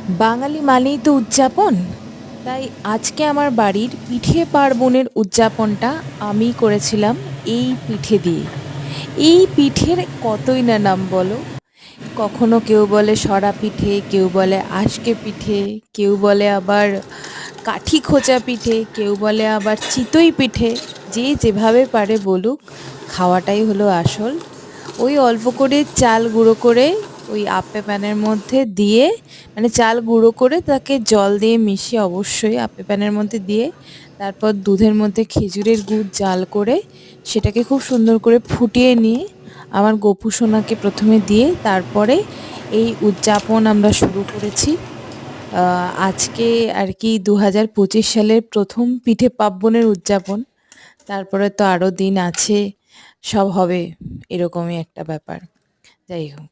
বাঙালি মানেই তো উদযাপন। তাই আজকে আমার বাড়ির পিঠে পার্বণের উদযাপনটা আমি করেছিলাম এই পিঠে দিয়ে। এই পিঠের কতই না নাম বলো। কখনো কেউ বলে সরা পিঠে, কেউ বলে আজকে পিঠে, কেউ বলে আবার কাঠি খোঁচা পিঠে, কেউ বলে আবার চিতই পিঠে। যে যেভাবে পারে বলুক, খাওয়াটাই হলো আসল। ওই অল্প করে চাল গুঁড়ো করে ওই আপ্পে প্যানের মধ্যে দিয়ে, মানে চাল গুঁড়ো করে তাকে জল দিয়ে মিশিয়ে অবশ্যই আপ্পে প্যানের মধ্যে দিয়ে, তারপর দুধের মধ্যে খেজুরের গুড় জাল করে সেটাকে খুব সুন্দর করে ফুটিয়ে নিয়ে আমার গপু সোনাকে প্রথমে দিয়ে তারপরে এই উদযাপন আমরা শুরু করেছি। আজকে আর কি ২০২৫ সালের প্রথম পিঠে পার্বণের উদযাপন। তারপরে তো আরো দিন আছে, সব হবে, এরকমই একটা ব্যাপার। যাই হোক।